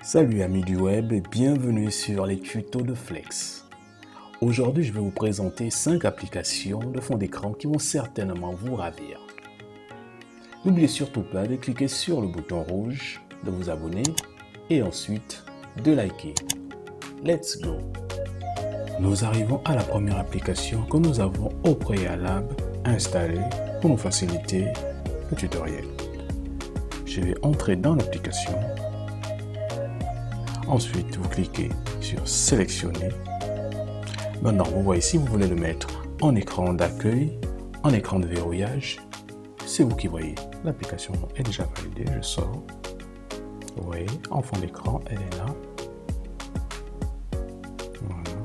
Salut amis du web et bienvenue sur les tutos de Flex. Aujourd'hui, je vais vous présenter 5 applications de fond d'écran qui vont certainement vous ravir. N'oubliez surtout pas de cliquer sur le bouton rouge, de vous abonner et ensuite de liker. Let's go! Nous arrivons à la première application que nous avons au préalable installée pour nous faciliter le tutoriel. Je vais entrer dans l'application. Ensuite, vous cliquez sur sélectionner. Maintenant, vous voyez si vous voulez le mettre en écran d'accueil, en écran de verrouillage. C'est vous qui voyez. L'application est déjà validée. Je sors. Vous voyez, en fond d'écran, elle est là. Voilà.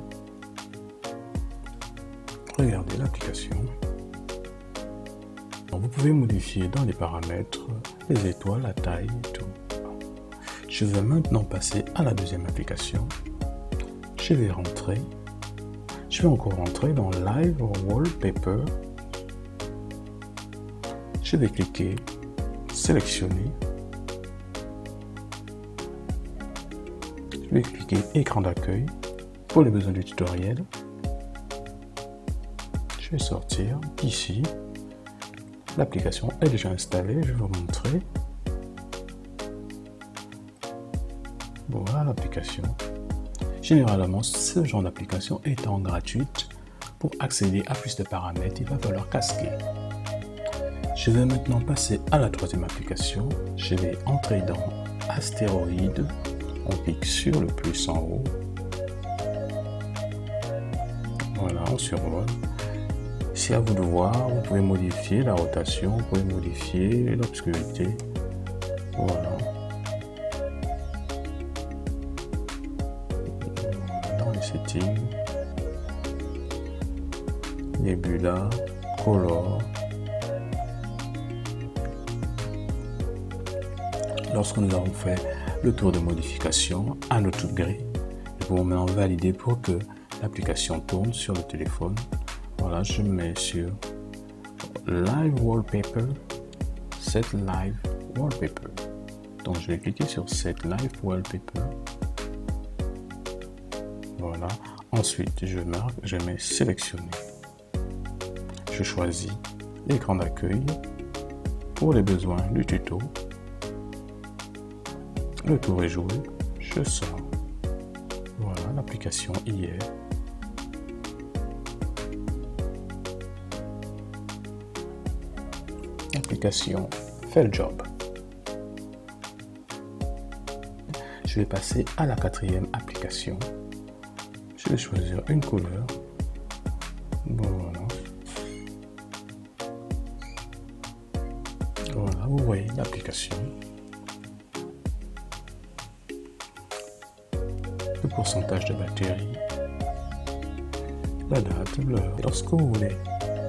Regardez l'application. Vous pouvez modifier dans les paramètres les étoiles, la taille et tout. Je vais maintenant passer à la deuxième application. Je vais rentrer. Je vais encore rentrer dans Live Wallpaper. Je vais cliquer, sélectionner. Je vais cliquer écran d'accueil pour les besoins du tutoriel. Je vais sortir ici. L'application est déjà installée. Je vais vous montrer. Voilà l'application. Généralement, ce genre d'application étant gratuite, pour accéder à plus de paramètres, il va falloir casquer. Je vais maintenant passer à la troisième application. Je vais entrer dans Astéroïdes. On clique sur le plus en haut. Voilà, on survole. C'est à vous de voir. Vous pouvez modifier la rotation, vous pouvez modifier l'obscurité. Voilà. Settings, Nebula, Color. Lorsque nous avons fait le tour de modification à notre grille, nous pouvons maintenant valider pour que l'application tourne sur le téléphone. Voilà, je mets sur Live Wallpaper, Set Live Wallpaper. Donc je vais cliquer sur Set Live Wallpaper. Voilà. Ensuite, je mets sélectionner. Je choisis l'écran d'accueil pour les besoins du tuto. Le tour est joué. Je sors. Voilà, l'application y est. L'application fait le job. Je vais passer à la quatrième application. Je vais choisir une couleur. Voilà. Voilà, vous voyez l'application. Le pourcentage de batterie. La date, l'heure. Lorsque vous voulez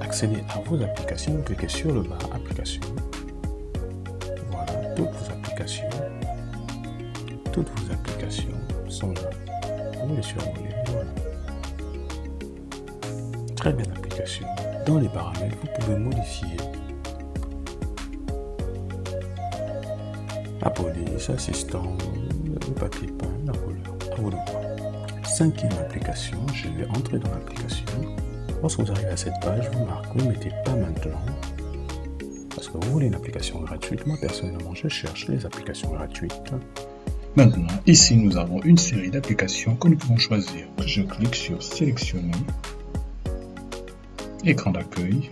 accéder à vos applications, vous cliquez sur le bas Applications. Voilà, toutes vos applications. Toutes vos applications sont là. Vous les survolez. Voilà. Très belle application. Dans les paramètres, vous pouvez modifier la police, assistant, le papier peint, la couleur. À vous de voir. Cinquième application, je vais entrer dans l'application. Lorsque vous arrivez à cette page, vous marquez, vous mettez pas maintenant. Parce que vous voulez une application gratuite. Moi, personnellement, je cherche les applications gratuites. Maintenant, ici, nous avons une série d'applications que nous pouvons choisir. Je clique sur sélectionner, écran d'accueil,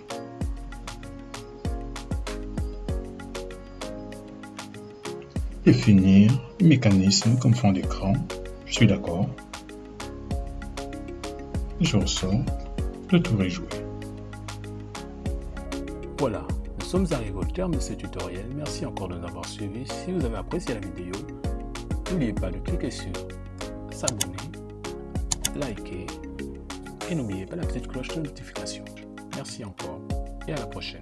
définir mécanisme comme fond d'écran. Je suis d'accord. Je ressors. Le tour est joué. Voilà, nous sommes arrivés au terme de ce tutoriel. Merci encore de nous avoir suivis. Si vous avez apprécié la vidéo, n'oubliez pas de cliquer sur s'abonner, liker et n'oubliez pas la petite cloche de notification. Merci encore et à la prochaine.